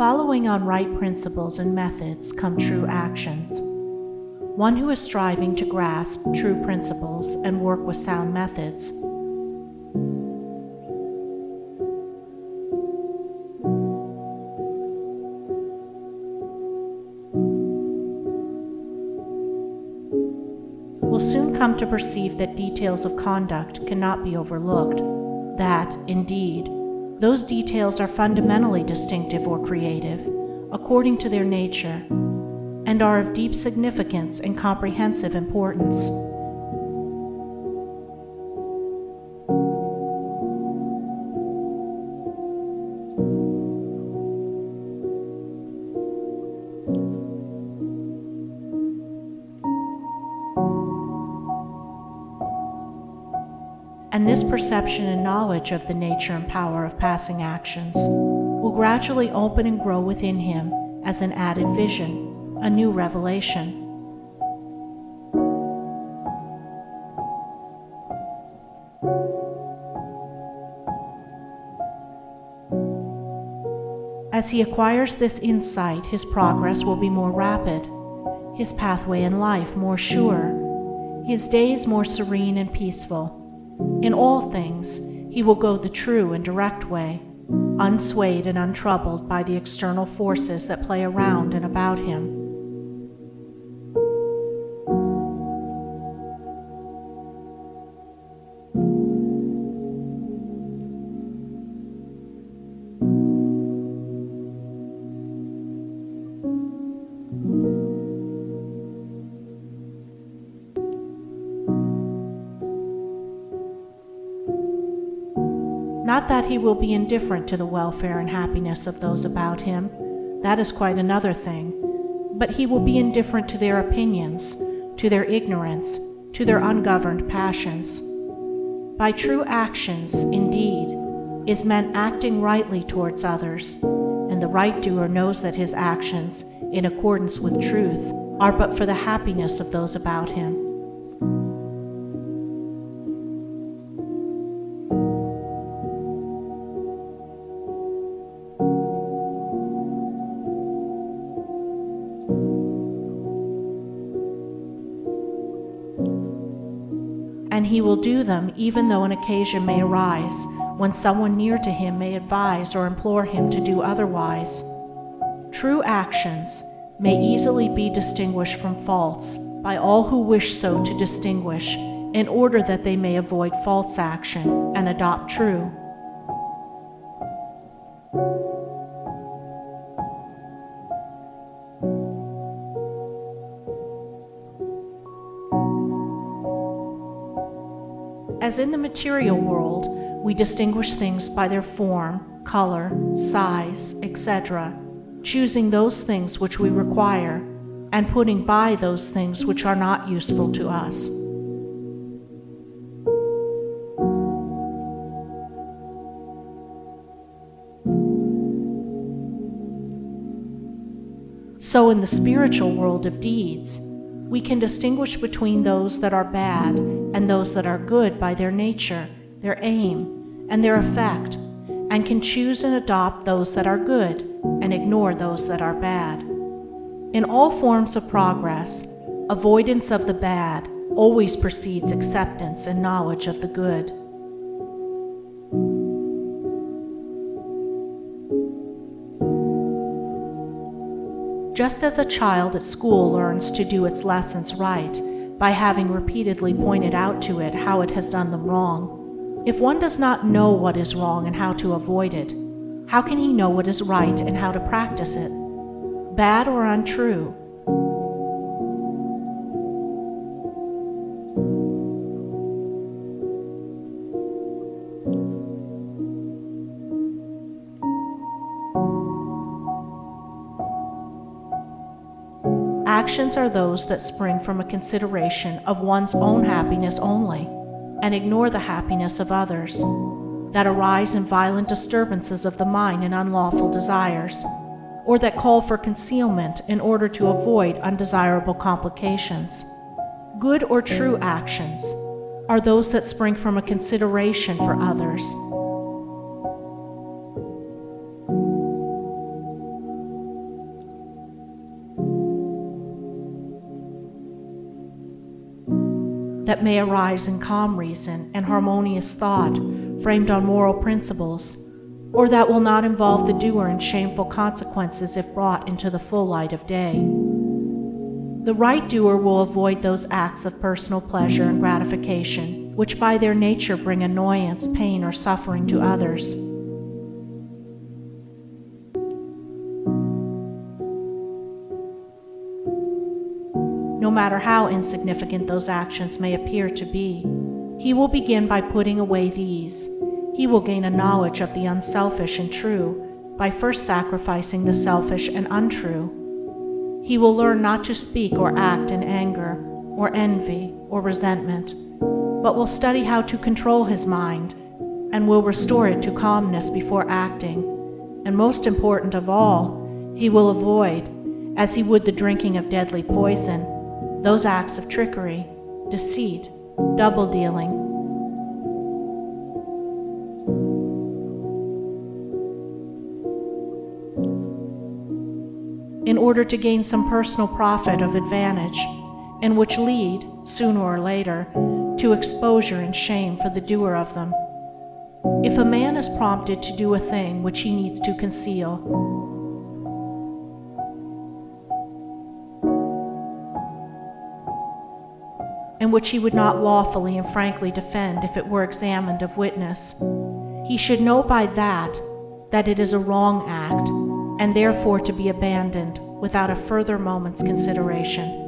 Following on right principles and methods come true actions. One who is striving to grasp true principles and work with sound methods will soon come to perceive that details of conduct cannot be overlooked, that, indeed, those details are fundamentally distinctive or creative, according to their nature, and are of deep significance and comprehensive importance. And this perception and knowledge of the nature and power of passing actions will gradually open and grow within him as an added vision, a new revelation. As he acquires this insight, his progress will be more rapid, his pathway in life more sure, his days more serene and peaceful. In all things, he will go the true and direct way, unswayed and untroubled by the external forces that play around and about him. Not that he will be indifferent to the welfare and happiness of those about him, that is quite another thing, but he will be indifferent to their opinions, to their ignorance, to their ungoverned passions. By true actions, indeed, is meant acting rightly towards others, and the right doer knows that his actions, in accordance with truth, are but for the happiness of those about him. And he will do them even though an occasion may arise when someone near to him may advise or implore him to do otherwise. True actions may easily be distinguished from false by all who wish so to distinguish, in order that they may avoid false action and adopt true. As in the material world, we distinguish things by their form, color, size, etc., choosing those things which we require, and putting by those things which are not useful to us. So in the spiritual world of deeds, we can distinguish between those that are bad and those that are good by their nature, their aim, and their effect, and can choose and adopt those that are good and ignore those that are bad. In all forms of progress, avoidance of the bad always precedes acceptance and knowledge of the good. Just as a child at school learns to do its lessons right by having repeatedly pointed out to it how it has done them wrong, if one does not know what is wrong and how to avoid it, how can he know what is right and how to practice it? Bad or untrue? Actions are those that spring from a consideration of one's own happiness only, and ignore the happiness of others, that arise in violent disturbances of the mind and unlawful desires, or that call for concealment in order to avoid undesirable complications. Good or true actions are those that spring from a consideration for others. that may arise in calm reason and harmonious thought framed on moral principles, or that will not involve the doer in shameful consequences if brought into the full light of day. The right doer will avoid those acts of personal pleasure and gratification which by their nature bring annoyance, pain, or suffering to others. No matter how insignificant those actions may appear to be, he will begin by putting away these. He will gain a knowledge of the unselfish and true by first sacrificing the selfish and untrue. He will learn not to speak or act in anger, or envy, or resentment, but will study how to control his mind, and will restore it to calmness before acting. And most important of all, he will avoid, as he would the drinking of deadly poison, those acts of trickery, deceit, double-dealing. In order to gain some personal profit of advantage, and which lead, sooner or later, to exposure and shame for the doer of them. If a man is prompted to do a thing which he needs to conceal, and which he would not lawfully and frankly defend if it were examined of witness, he should know by that it is a wrong act, and therefore to be abandoned without a further moment's consideration.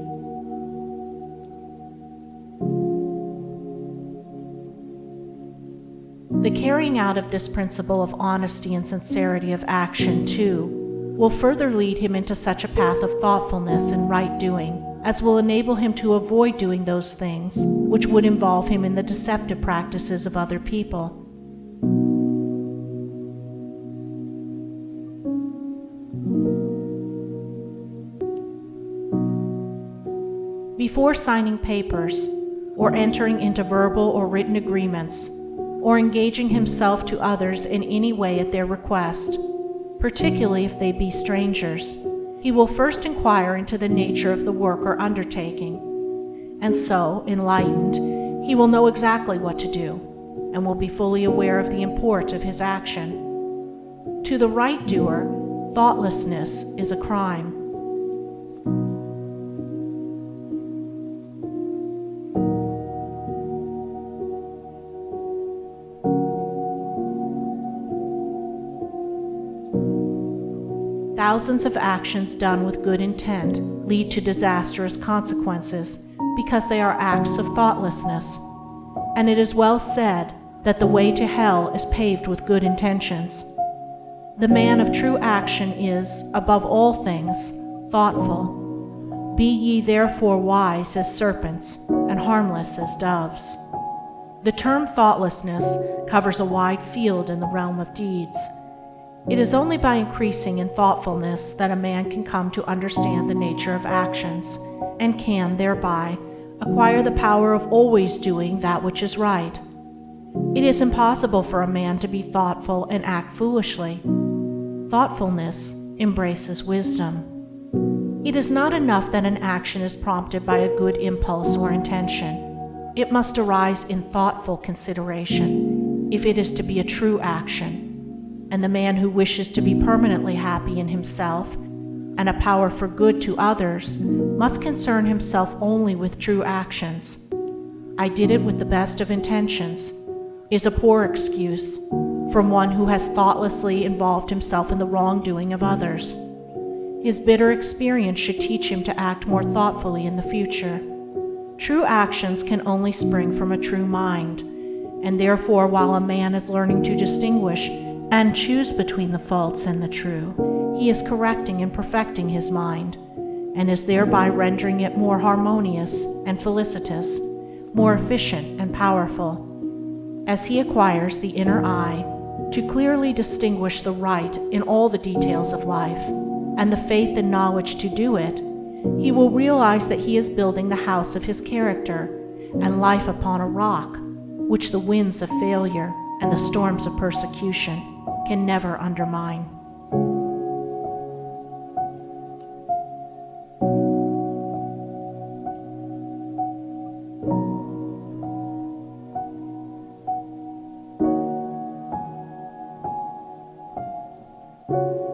The carrying out of this principle of honesty and sincerity of action, too, will further lead him into such a path of thoughtfulness and right doing as will enable him to avoid doing those things which would involve him in the deceptive practices of other people. Before signing papers, or entering into verbal or written agreements, or engaging himself to others in any way at their request, particularly if they be strangers, he will first inquire into the nature of the work or undertaking, and so, enlightened, he will know exactly what to do, and will be fully aware of the import of his action. To the right doer, thoughtlessness is a crime. Thousands of actions done with good intent lead to disastrous consequences because they are acts of thoughtlessness. And it is well said that the way to hell is paved with good intentions. The man of true action is, above all things, thoughtful. Be ye therefore wise as serpents and harmless as doves. The term thoughtlessness covers a wide field in the realm of deeds. It is only by increasing in thoughtfulness that a man can come to understand the nature of actions, and can, thereby, acquire the power of always doing that which is right. It is impossible for a man to be thoughtful and act foolishly. Thoughtfulness embraces wisdom. It is not enough that an action is prompted by a good impulse or intention. It must arise in thoughtful consideration, if it is to be a true action. And the man who wishes to be permanently happy in himself and a power for good to others must concern himself only with true actions. "I did it with the best of intentions" is a poor excuse from one who has thoughtlessly involved himself in the wrongdoing of others. His bitter experience should teach him to act more thoughtfully in the future. True actions can only spring from a true mind, and therefore while a man is learning to distinguish and choose between the false and the true, he is correcting and perfecting his mind, and is thereby rendering it more harmonious and felicitous, more efficient and powerful. As he acquires the inner eye to clearly distinguish the right in all the details of life, and the faith and knowledge to do it, he will realize that he is building the house of his character and life upon a rock, which the winds of failure and the storms of persecution can never undermine. you.